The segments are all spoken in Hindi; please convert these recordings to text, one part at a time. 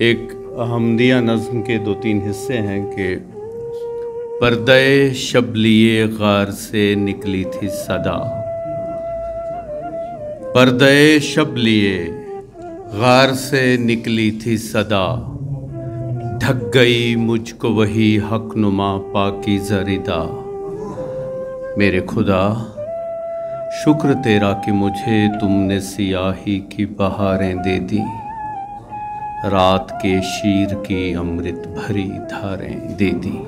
एक हमदिया नज़्म के 2-3 हिस्से हैं कि पर्दे शब लिए गार से निकली थी सदा। पर्दे शब लिए गार से निकली थी सदा, ढक गई मुझको वही हकनुमा पाकीज़ा रिदा। मेरे खुदा शुक्र तेरा कि मुझे तुमने सियाही की बहारें दे दी, रात के शीर की अमृत भरी धारें दे दी।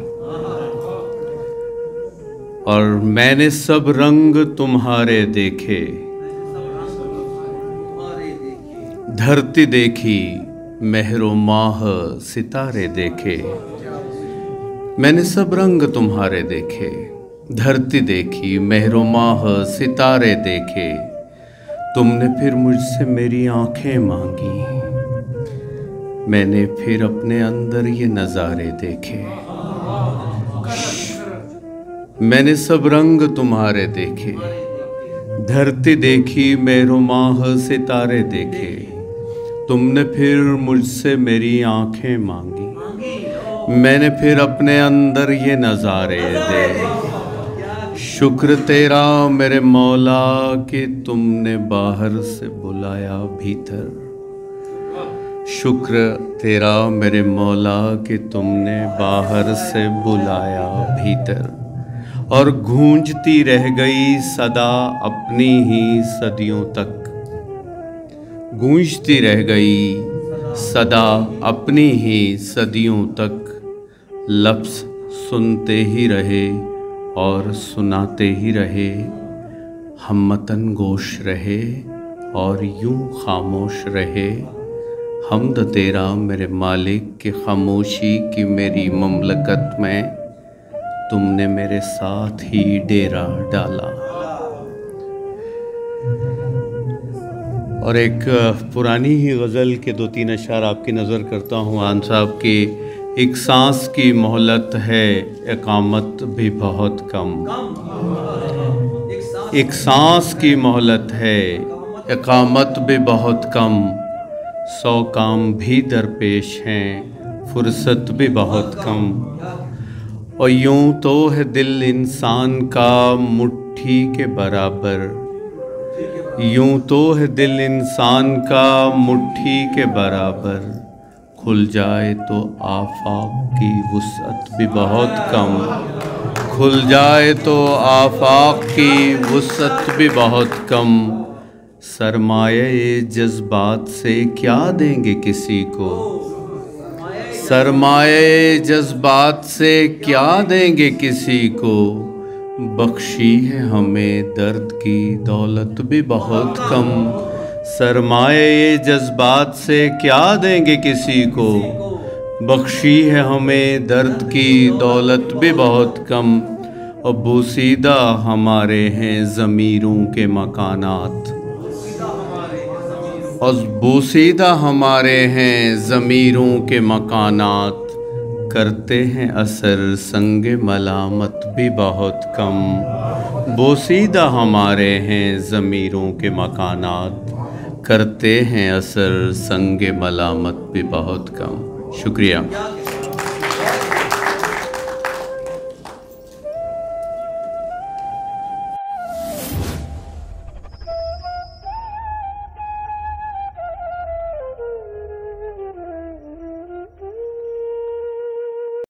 और मैंने सब रंग तुम्हारे देखे, धरती देखी मेहरो माह सितारे देखे। मैंने सब रंग तुम्हारे देखे, धरती देखी मेहरो माह सितारे देखे। तुमने फिर मुझसे मेरी आंखें मांगी, मैंने फिर अपने अंदर ये नज़ारे देखे। मैंने सब रंग तुम्हारे देखे, धरती देखी मेहरो माह सितारे देखे। तुमने फिर मुझसे मेरी आंखें मांगी, मैंने फिर अपने अंदर ये नज़ारे दे। शुक्र तेरा मेरे मौला कि तुमने बाहर से बुलाया भीतर। शुक्र तेरा मेरे मौला कि तुमने बाहर से बुलाया भीतर। और गूंजती रह गई सदा अपनी ही सदियों तक, गूंजती रह गई सदा अपनी ही सदियों तक। लफ्ज़ सुनते ही रहे और सुनाते ही रहे, हम मतन गोश रहे और यूं खामोश रहे। हमद तेरा मेरे मालिक की खामोशी की मेरी ममलकत में तुमने मेरे साथ ही डेरा डाला। और एक पुरानी ही गज़ल के 2-3 अशआर आपकी नज़र करता हूँ आन साहब की। एक सांस की मोहलत है इकामत भी बहुत कम, एक सांस की मोहलत है इकामत भी बहुत कम। 100 काम भी दरपेश हैं फुर्सत भी बहुत कम। और यूं तो है दिल इंसान का मुट्ठी के बराबर, यूं तो है दिल इंसान का मुट्ठी के बराबर। खुल जाए तो आफाक की वुसअत भी बहुत कम, खुल जाए तो आफाक की वुसअत भी बहुत कम। सरमाए जज्बात से क्या देंगे किसी को, सरमाए जज्बात से क्या देंगे किसी को। बख्शी है हमें दर्द की दौलत भी बहुत कम, सरमाए जज्बात से क्या देंगे किसी को। बख्शी है हमें दर्द की दौलत भी बहुत कम। और बोसीदा हमारे हैं ज़मीरों के मकानात, और बोसीदा हमारे हैं ज़मीरों के मकानात। करते हैं असर संगे मलामत भी बहुत कम, बोसीदा हमारे हैं ज़मीरों के मकानात। करते हैं असर संगे मलामत भी बहुत कम। शुक्रिया।